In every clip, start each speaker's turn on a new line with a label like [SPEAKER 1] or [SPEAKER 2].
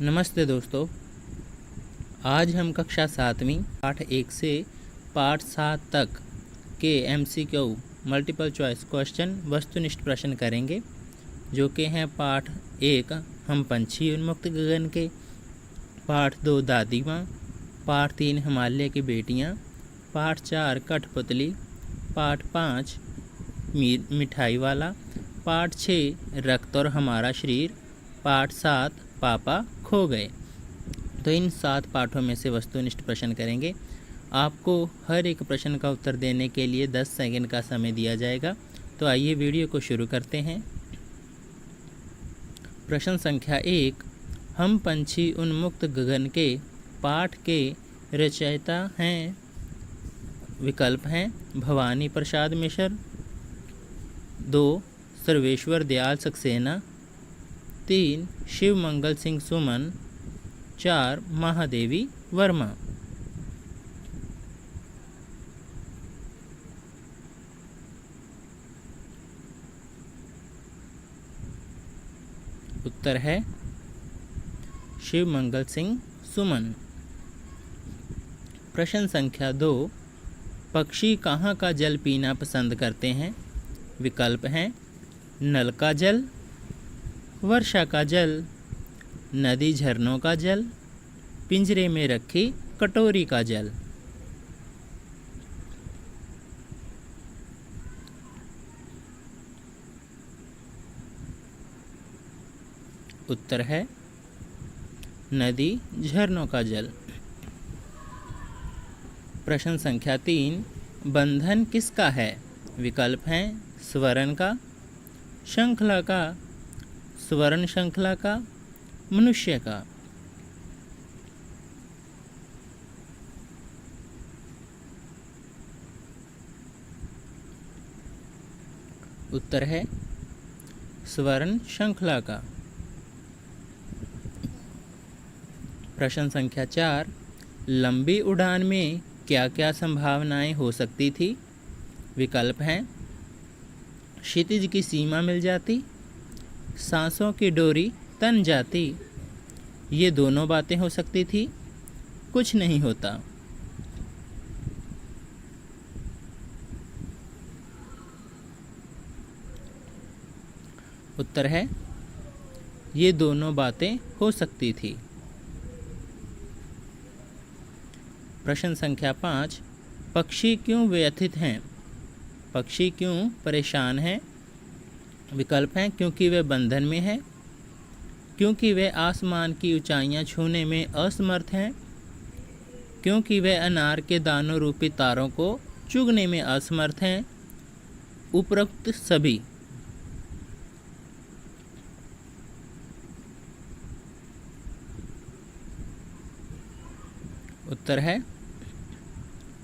[SPEAKER 1] नमस्ते दोस्तों, आज हम कक्षा 7वीं पाठ 1 से पाठ 7 तक के MCQ मल्टीपल चॉइस क्वेश्चन वस्तुनिष्ठ प्रश्न करेंगे, जो कि हैं पाठ 1 हम पंछी उन्मुक्त गगन के, पाठ 2 दादी माँ, पाठ 3 हिमालय की बेटियाँ, पाठ 4 कठपुतली, पाठ 5 मिठाई वाला, पाठ 6 रक्त और हमारा शरीर, पाठ 7 पापा खो गए। तो इन 7 पाठों में से वस्तुनिष्ठ प्रश्न करेंगे। आपको हर एक प्रश्न का उत्तर देने के लिए 10 सेकंड का समय दिया जाएगा। तो आइए वीडियो को शुरू करते हैं। प्रश्न संख्या 1, हम पंछी उन्मुक्त गगन के पाठ के रचयिता हैं। विकल्प हैं भवानी प्रसाद मिश्र, 2 सर्वेश्वर दयाल सक्सेना, 3 शिव मंगल सिंह सुमन, 4 महादेवी वर्मा। उत्तर है शिव मंगल सिंह सुमन। प्रश्न संख्या 2, पक्षी कहाँ का जल पीना पसंद करते हैं। विकल्प हैं नल का जल, वर्षा का जल, नदी झरनों का जल, पिंजरे में रखी कटोरी का जल। उत्तर है नदी झरनों का जल। प्रश्न संख्या 3, बंधन किसका है। विकल्प हैं स्वर्ण का, श्रृंखला का, स्वर्ण श्रृंखला का, मनुष्य का। उत्तर है स्वर्ण श्रृंखला का। प्रश्न संख्या 4, लंबी उड़ान में क्या क्या संभावनाएं हो सकती थी। विकल्प हैं क्षितिज की सीमा मिल जाती, सांसों की डोरी तन जाती, ये दोनों बातें हो सकती थी, कुछ नहीं होता। उत्तर है ये दोनों बातें हो सकती थी। प्रश्न संख्या 5, पक्षी क्यों व्यथित हैं। पक्षी क्यों परेशान हैं। विकल्प हैं क्योंकि वे बंधन में हैं, क्योंकि वे आसमान की ऊंचाइयां छूने में असमर्थ हैं, क्योंकि वे अनार के दानों रूपी तारों को चुगने में असमर्थ हैं, उपरोक्त सभी। उत्तर है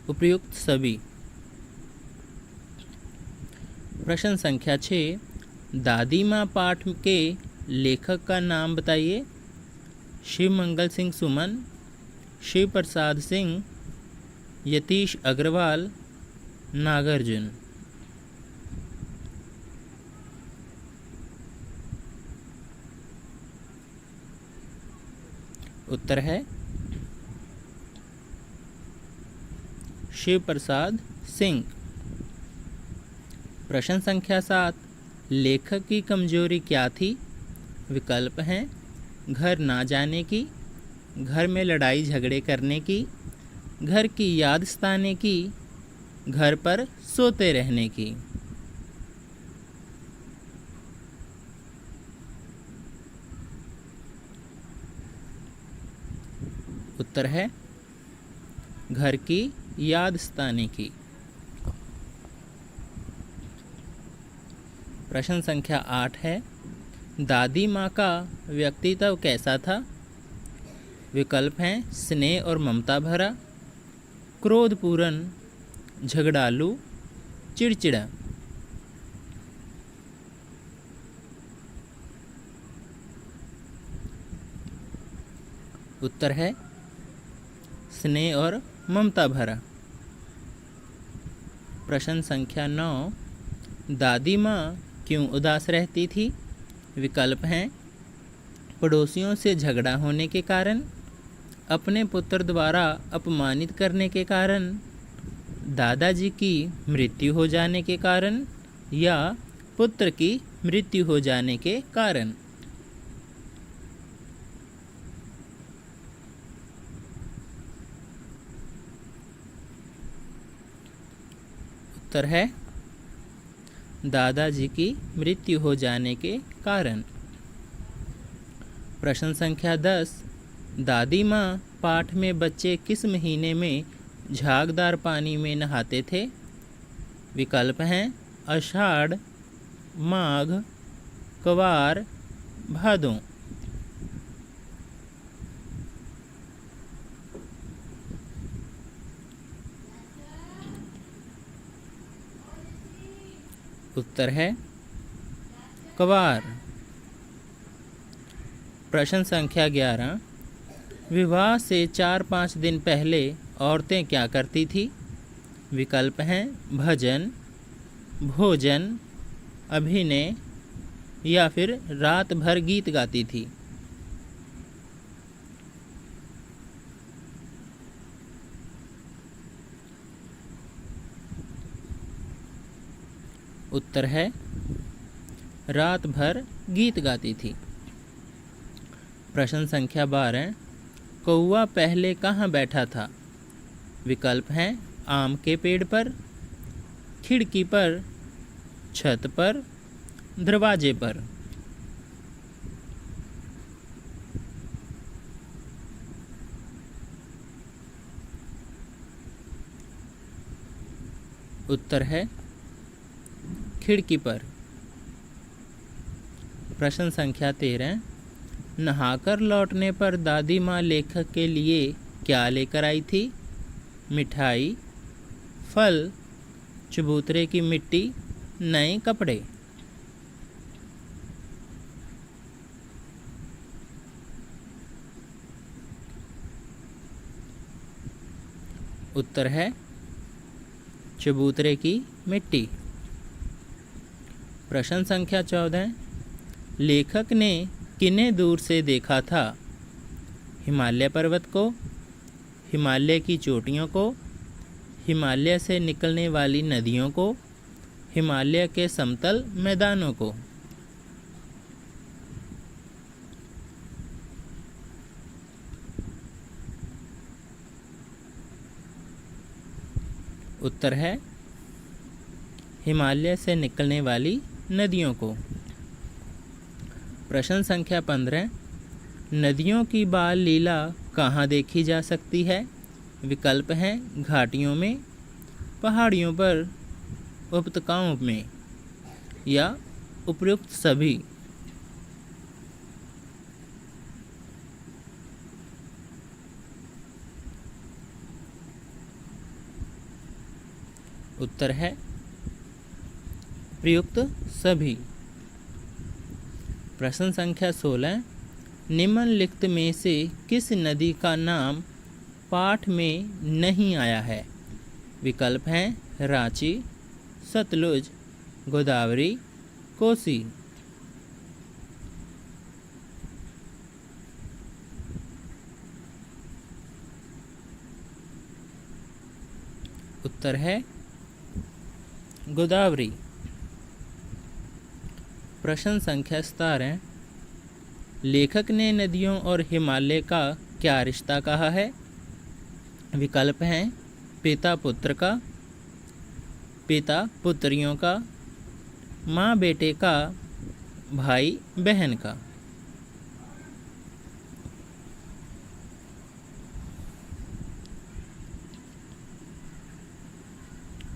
[SPEAKER 1] उपयुक्त सभी। प्रश्न संख्या 6, दादी माँ पाठ के लेखक का नाम बताइए। शिव मंगल सिंह सुमन, शिव प्रसाद सिंह, यतीश अग्रवाल, नागार्जुन। उत्तर है शिव प्रसाद सिंह। प्रश्न संख्या 7, लेखक की कमजोरी क्या थी। विकल्प हैं घर ना जाने की, घर में लड़ाई झगड़े करने की, घर की याद सताने की, घर पर सोते रहने की। उत्तर है घर की याद सताने की। प्रश्न संख्या 8 है, दादी माँ का व्यक्तित्व कैसा था। विकल्प हैं स्नेह और ममता भरा, क्रोधपूर्ण, झगड़ालू, चिड़चिड़ा। उत्तर है स्नेह और ममता भरा। प्रश्न संख्या 9, दादी माँ क्यों उदास रहती थी। विकल्प हैं पड़ोसियों से झगड़ा होने के कारण, अपने पुत्र द्वारा अपमानित करने के कारण, दादाजी की मृत्यु हो जाने के कारण या पुत्र की मृत्यु हो जाने के कारण। उत्तर है दादाजी की मृत्यु हो जाने के कारण। प्रश्न संख्या 10, दादी माँ पाठ में बच्चे किस महीने में झागदार पानी में नहाते थे? विकल्प हैं आषाढ़, माघ, कवार, भादों। उत्तर है कवार। प्रश्न संख्या 11, विवाह से 4-5 दिन पहले औरतें क्या करती थी? विकल्प हैं भजन, भोजन, अभिनय या फिर रात भर गीत गाती थी। उत्तर है रात भर गीत गाती थी। प्रश्न संख्या 12, कौवा पहले कहाँ बैठा था? विकल्प हैं आम के पेड़ पर, खिड़की पर, छत पर, दरवाजे पर। उत्तर है खिड़की पर। प्रश्न संख्या 13, नहाकर लौटने पर दादी माँ लेखक के लिए क्या लेकर आई थी? मिठाई, फल, चबूतरे की मिट्टी, नए कपड़े। उत्तर है चबूतरे की मिट्टी। प्रश्न संख्या 14, लेखक ने किन्हें दूर से देखा था? हिमालय पर्वत को, हिमालय की चोटियों को, हिमालय से निकलने वाली नदियों को, हिमालय के समतल मैदानों को। उत्तर है हिमालय से निकलने वाली नदियों को। प्रश्न संख्या 15, नदियों की बाल लीला कहाँ देखी जा सकती है? विकल्प हैं घाटियों में, पहाड़ियों पर, उपत्यकाओं में या उपयुक्त सभी। उत्तर है प्रयुक्त सभी। प्रश्न संख्या 16, निम्नलिखित में से किस नदी का नाम पाठ में नहीं आया है? विकल्प हैं रांची, सतलुज, गोदावरी, कोसी। उत्तर है गोदावरी। प्रश्न संख्या 17, लेखक ने नदियों और हिमालय का क्या रिश्ता कहा है? विकल्प हैं पिता पुत्र का, पिता पुत्रियों का, माँ बेटे का, भाई बहन का।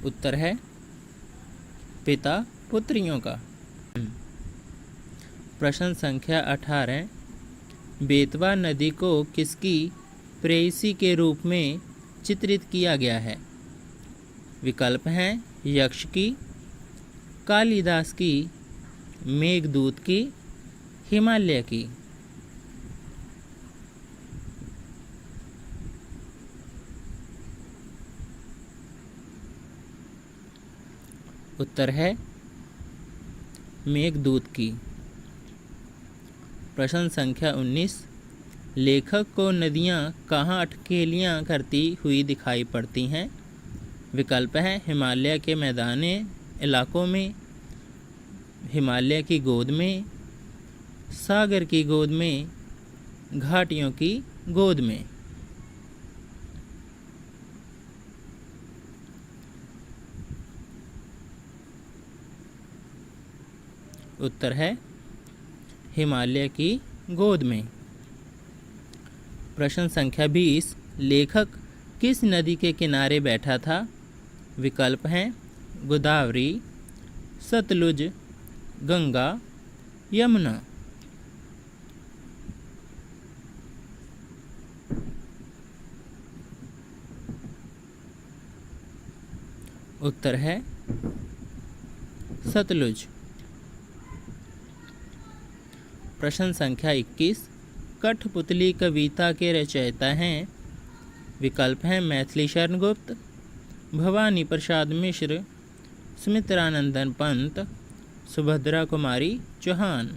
[SPEAKER 1] उत्तर है पिता पुत्रियों का। प्रश्न संख्या 18, बेतवा नदी को किसकी प्रेयसी के रूप में चित्रित किया गया है? विकल्प हैं यक्ष की, कालिदास की, मेघदूत की, हिमालय की। उत्तर है मेघदूत की। प्रश्न संख्या 19, लेखक को नदियाँ कहाँ अटकेलियाँ करती हुई दिखाई पड़ती हैं? विकल्प हैं हिमालय के मैदानी इलाकों में, हिमालय की गोद में, सागर की गोद में, घाटियों की गोद में। उत्तर है हिमालय की गोद में। प्रश्न संख्या 20, लेखक किस नदी के किनारे बैठा था? विकल्प हैं गोदावरी, सतलुज, गंगा, यमुना। उत्तर है सतलुज। प्रश्न संख्या 21, कठपुतली कविता के रचयिता हैं? विकल्प हैं मैथिली शरण गुप्त, भवानी प्रसाद मिश्र, सुमित्रानंदन पंत, सुभद्रा कुमारी चौहान।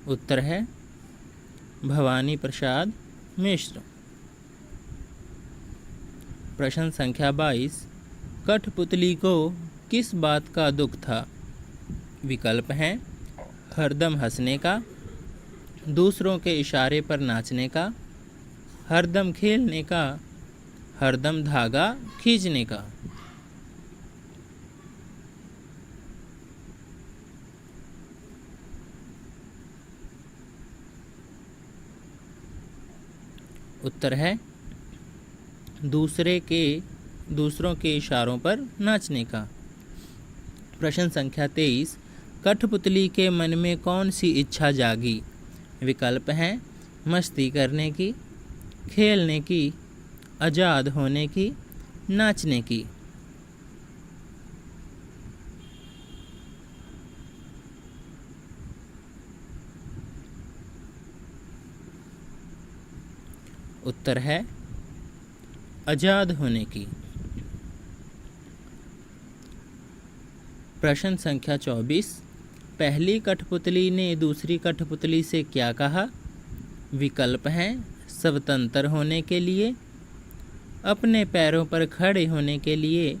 [SPEAKER 1] उत्तर है भवानी प्रसाद मिश्र। प्रश्न संख्या 22, कठपुतली को किस बात का दुख था? विकल्प हैं हरदम हंसने का, दूसरों के इशारे पर नाचने का, हरदम खेलने का, हरदम धागा खींचने का। उत्तर है दूसरों के इशारों पर नाचने का। प्रश्न संख्या 23, कठपुतली के मन में कौन सी इच्छा जागी? विकल्प हैं मस्ती करने की, खेलने की, आज़ाद होने की, नाचने की। उत्तर है आज़ाद होने की। प्रश्न संख्या 24, पहली कठपुतली ने दूसरी कठपुतली से क्या कहा? विकल्प हैं स्वतंत्र होने के लिए, अपने पैरों पर खड़े होने के लिए,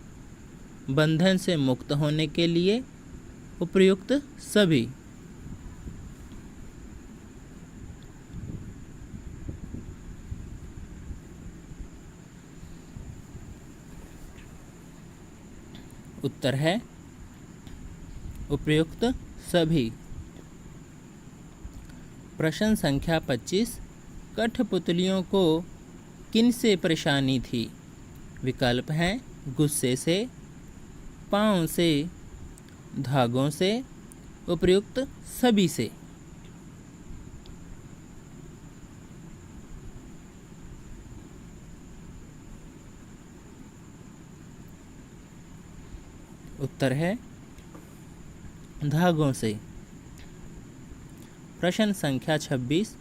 [SPEAKER 1] बंधन से मुक्त होने के लिए, उपयुक्त सभी। उत्तर है उपयुक्त सभी। प्रश्न संख्या 25, कठपुतलियों को किनसे परेशानी थी? विकल्प हैं गुस्से से, पाँव से, धागों से, उपयुक्त सभी से। उत्तर है धागों से। प्रश्न संख्या 26,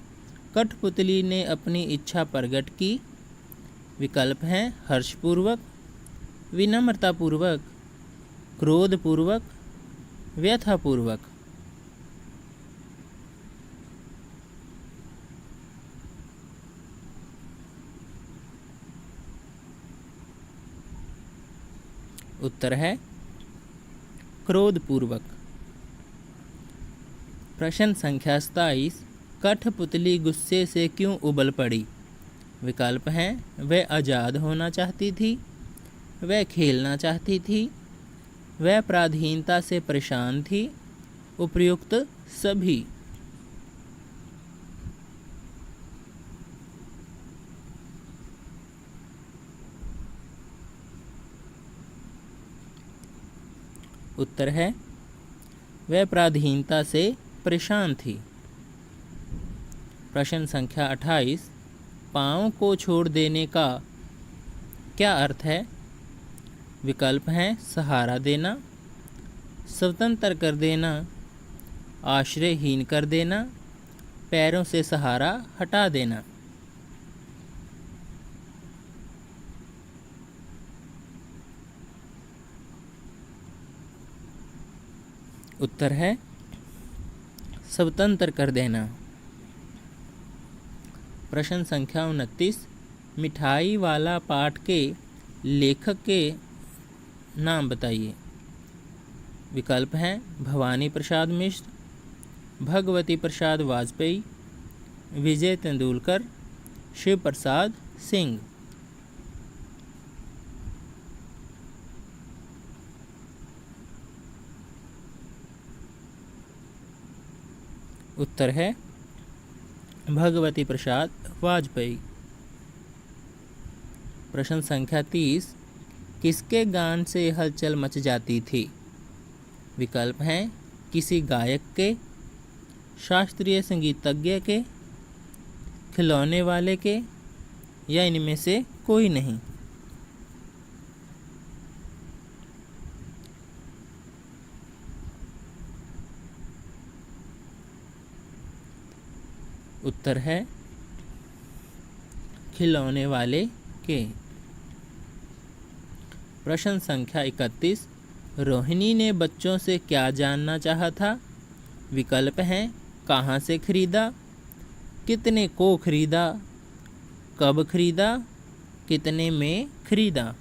[SPEAKER 1] कठपुतली ने अपनी इच्छा प्रकट की। विकल्प हैं हर्षपूर्वक, विनम्रतापूर्वक, क्रोधपूर्वक, व्यथापूर्वक। उत्तर है क्रोधपूर्वक। प्रश्न संख्या 27, कठपुतली गुस्से से क्यों उबल पड़ी? विकल्प हैं वह आज़ाद होना चाहती थी, वह खेलना चाहती थी, वह पराधीनता से परेशान थी, उपयुक्त सभी। उत्तर है वह पराधीनता से परेशान थी। प्रश्न संख्या 28, पाँव को छोड़ देने का क्या अर्थ है? विकल्प हैं सहारा देना, स्वतंत्र कर देना, आश्रयहीन कर देना, पैरों से सहारा हटा देना। उत्तर है स्वतंत्र कर देना। प्रश्न संख्या 29, मिठाई वाला पाठ के लेखक के नाम बताइए। विकल्प हैं भवानी प्रसाद मिश्र, भगवती प्रसाद वाजपेयी, विजय तेंदुलकर, शिव प्रसाद सिंह। उत्तर है भगवती प्रसाद वाजपेयी। प्रश्न संख्या 30, किसके गान से हलचल मच जाती थी। विकल्प हैं किसी गायक के, शास्त्रीय संगीतज्ञ के, खिलौने वाले के, या इनमें से कोई नहीं। उत्तर है खिलौने वाले के। प्रश्न संख्या 31, रोहिणी ने बच्चों से क्या जानना चाहा था। विकल्प हैं कहाँ से खरीदा, कितने को खरीदा, कब खरीदा, कितने में खरीदा।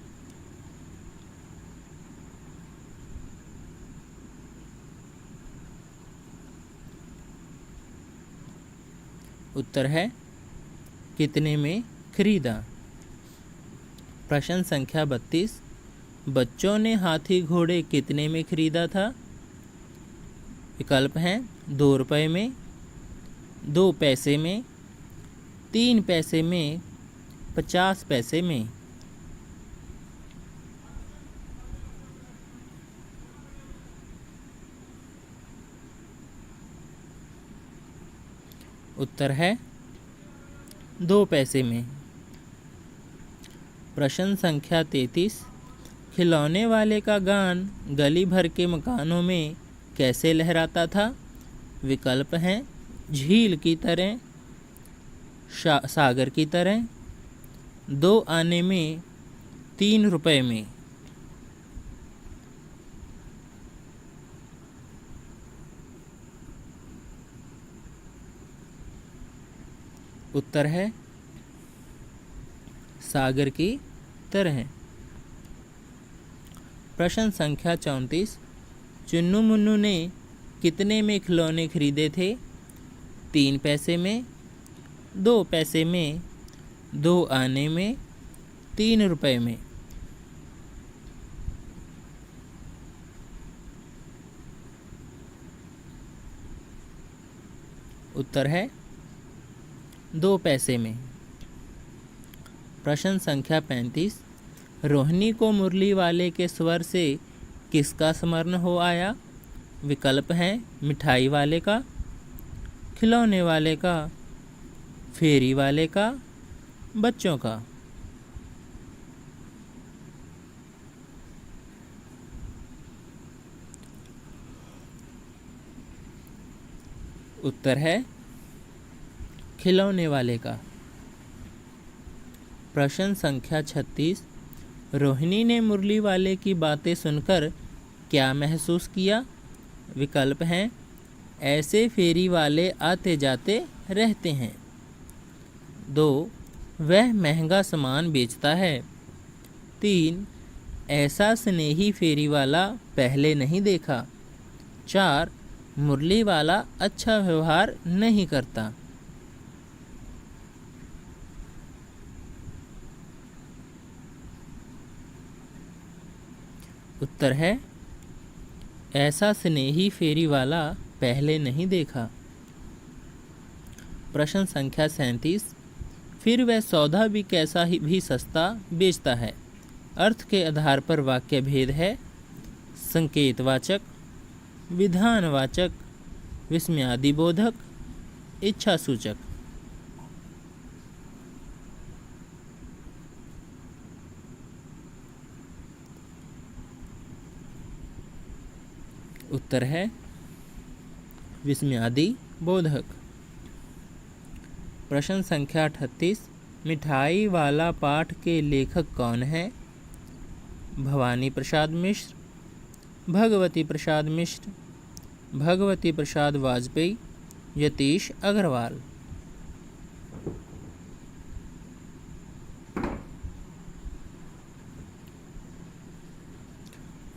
[SPEAKER 1] उत्तर है कितने में खरीदा। प्रश्न संख्या 32, बच्चों ने हाथी घोड़े कितने में खरीदा था। विकल्प हैं 2 रुपये में, 2 पैसे में, 3 पैसे में, 50 पैसे में। उत्तर है 2 पैसे में। प्रश्न संख्या 33, खिलौने वाले का गान गली भर के मकानों में कैसे लहराता था। विकल्प हैं झील की तरह, सागर की तरह, 2 आने में, 3 रुपए में। उत्तर है सागर की तरह। प्रश्न संख्या 34, चुन्नू मुन्नू ने कितने में खिलौने खरीदे थे। 3 पैसे में, 2 पैसे में, 2 आने में, 3 रुपए में। उत्तर है 2 पैसे में। प्रश्न संख्या 35, रोहिणी को मुरली वाले के स्वर से किसका स्मरण हो आया। विकल्प हैं मिठाई वाले का, खिलौने वाले का, फेरी वाले का, बच्चों का। उत्तर है खिलौने वाले का। प्रश्न संख्या 36, रोहिणी ने मुरली वाले की बातें सुनकर क्या महसूस किया। विकल्प हैं ऐसे फेरी वाले आते जाते रहते हैं। 2, वह महंगा सामान बेचता है। 3, ऐसा स्नेही फेरी वाला पहले नहीं देखा। 4, मुरली वाला अच्छा व्यवहार नहीं करता। उत्तर है ऐसा स्नेही फेरी वाला पहले नहीं देखा। प्रश्न संख्या 37, फिर वह सौदा भी कैसा ही भी सस्ता बेचता है। अर्थ के आधार पर वाक्य भेद है संकेतवाचक, विधानवाचक, विस्मयादिबोधक, इच्छासूचक। उत्तर है विस्मयादिबोधक। प्रश्न संख्या 38, मिठाई वाला पाठ के लेखक कौन है। भवानी प्रसाद मिश्र, भगवती प्रसाद मिश्र, भगवती प्रसाद वाजपेयी, यतीश अग्रवाल।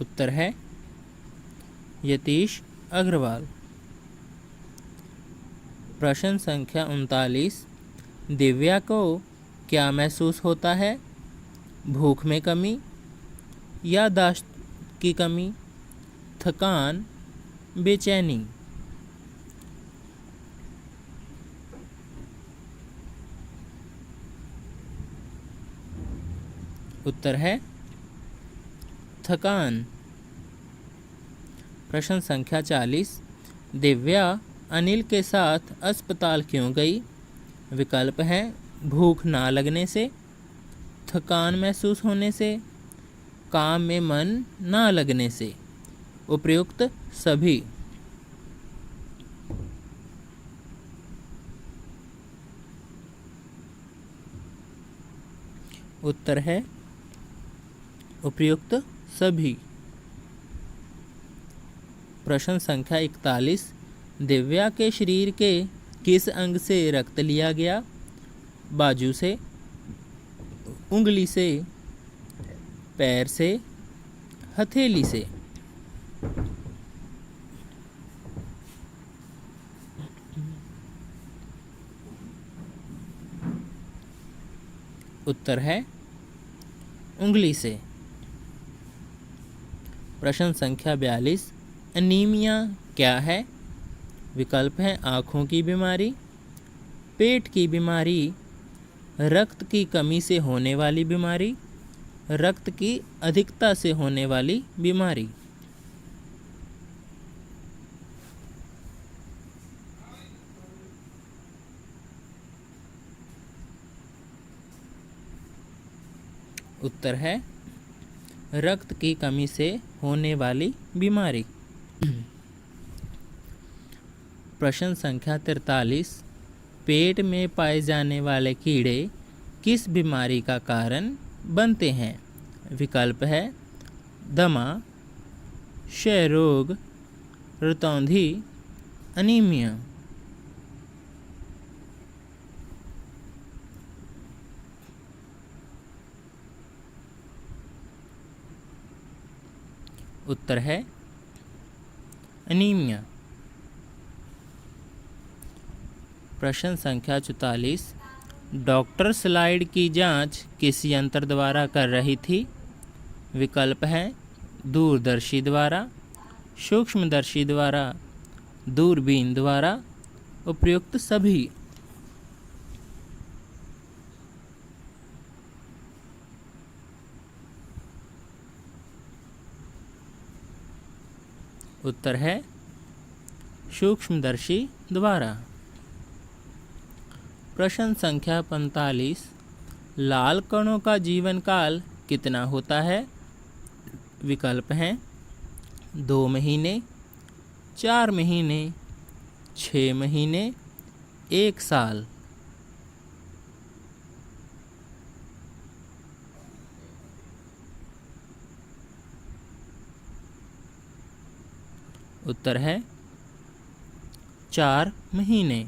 [SPEAKER 1] उत्तर है यतीश अग्रवाल। प्रश्न संख्या 39, दिव्या को क्या महसूस होता है? भूख में कमी, याददाश्त की कमी, थकान, बेचैनी। उत्तर है थकान। प्रश्न संख्या 40, दिव्या अनिल के साथ अस्पताल क्यों गई? विकल्प हैं भूख ना लगने से, थकान महसूस होने से, काम में मन ना लगने से, उपयुक्त सभी। उत्तर है उपयुक्त सभी। प्रश्न संख्या 41, दिव्या के शरीर के किस अंग से रक्त लिया गया? बाजू से, उंगली से, पैर से, हथेली से। उत्तर है उंगली से। प्रश्न संख्या 42, एनीमिया क्या है? विकल्प हैं आँखों की बीमारी, पेट की बीमारी, रक्त की कमी से होने वाली बीमारी, रक्त की अधिकता से होने वाली बीमारी। उत्तर है रक्त की कमी से होने वाली बीमारी। प्रश्न संख्या 43, पेट में पाए जाने वाले कीड़े किस बीमारी का कारण बनते हैं? विकल्प है दमा, क्षय रोग, रतौंधी, अनीमिया। उत्तर है अनीमिया। प्रश्न संख्या 44, डॉक्टर स्लाइड की जांच किस यंत्र द्वारा कर रही थी? विकल्प हैं दूरदर्शी द्वारा, सूक्ष्मदर्शी द्वारा, दूरबीन द्वारा, उपयुक्त सभी। उत्तर है सूक्ष्मदर्शी द्वारा। प्रश्न संख्या 45, लाल कणों का जीवन काल कितना होता है? विकल्प हैं 2 महीने, 4 महीने, 6 महीने, 1 साल। उत्तर है 4 महीने।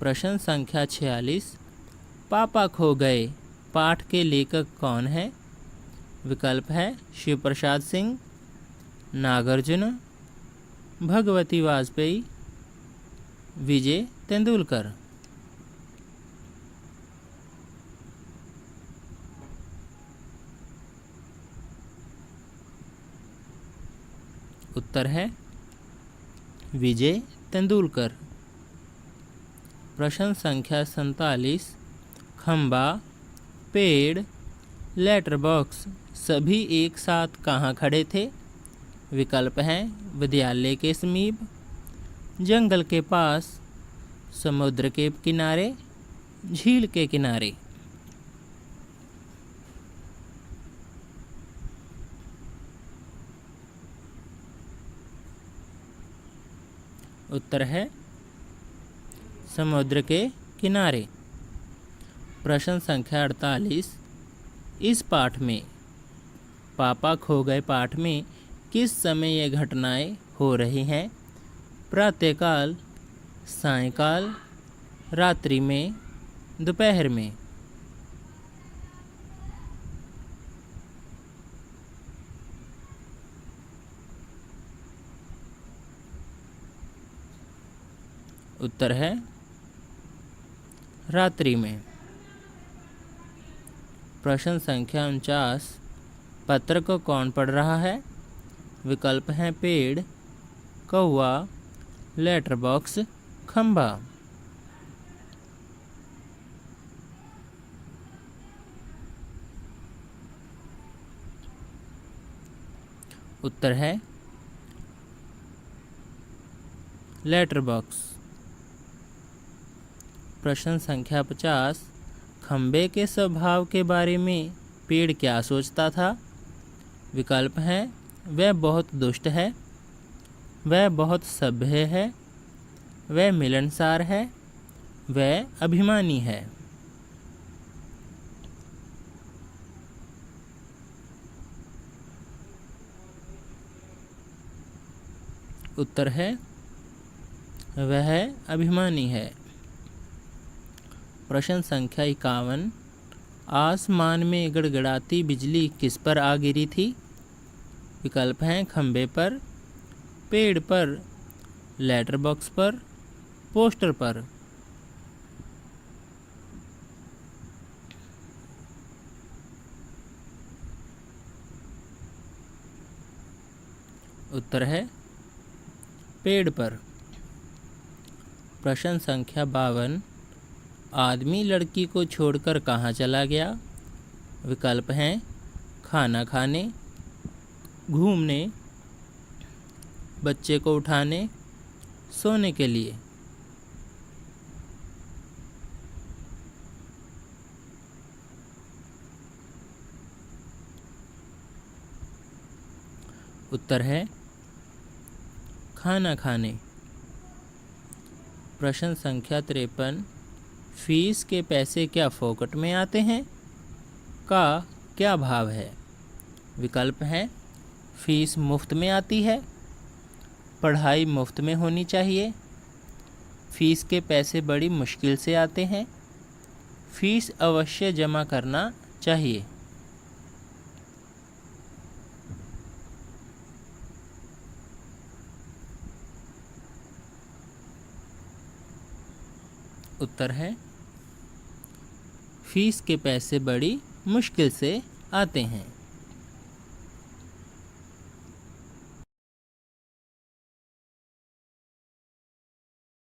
[SPEAKER 1] प्रश्न संख्या 46, पापा खो गए पाठ के लेखक कौन है? विकल्प है शिव प्रसाद सिंह, नागार्जुन, भगवती वाजपेयी, विजय तेंदुलकर। उत्तर है विजय तेंदुलकर। प्रश्न संख्या 47, खंबा, पेड़, लेटर बॉक्स सभी एक साथ कहाँ खड़े थे? विकल्प हैं विद्यालय के समीप, जंगल के पास, समुद्र के किनारे, झील के किनारे। उत्तर है समुद्र के किनारे। प्रश्न संख्या 48, इस पाठ में पापा खो गए पाठ में किस समय ये घटनाएं हो रही हैं? प्रातःकाल, सायंकाल, रात्रि में, दोपहर में। उत्तर है रात्रि में। प्रश्न संख्या 49, पत्र को कौन पढ़ रहा है? विकल्प हैं पेड़, कौवा, लेटर बॉक्स, खंभा। उत्तर है लेटर बॉक्स। प्रश्न संख्या 50, खंबे के स्वभाव के बारे में पेड़ क्या सोचता था? विकल्प हैं वह बहुत दुष्ट है, वह बहुत सभ्य है, वह मिलनसार है, वह अभिमानी है। उत्तर है वह अभिमानी है। प्रश्न संख्या 51, आसमान में गड़गड़ाती बिजली किस पर आ गिरी थी? विकल्प हैं खंबे पर, पेड़ पर, लेटर बॉक्स पर, पोस्टर पर। उत्तर है पेड़ पर। प्रश्न संख्या 52, आदमी लड़की को छोड़कर कहाँ चला गया? विकल्प हैं खाना खाने, घूमने, बच्चे को उठाने, सोने के लिए। उत्तर है खाना खाने। प्रश्न संख्या 53, फीस के पैसे क्या फोकट में आते हैं? का क्या भाव है? विकल्प हैं फीस मुफ्त में आती है, पढ़ाई मुफ्त में होनी चाहिए, फीस के पैसे बड़ी मुश्किल से आते हैं, फीस अवश्य जमा करना चाहिए। उत्तर है फीस के पैसे बड़ी मुश्किल से आते हैं।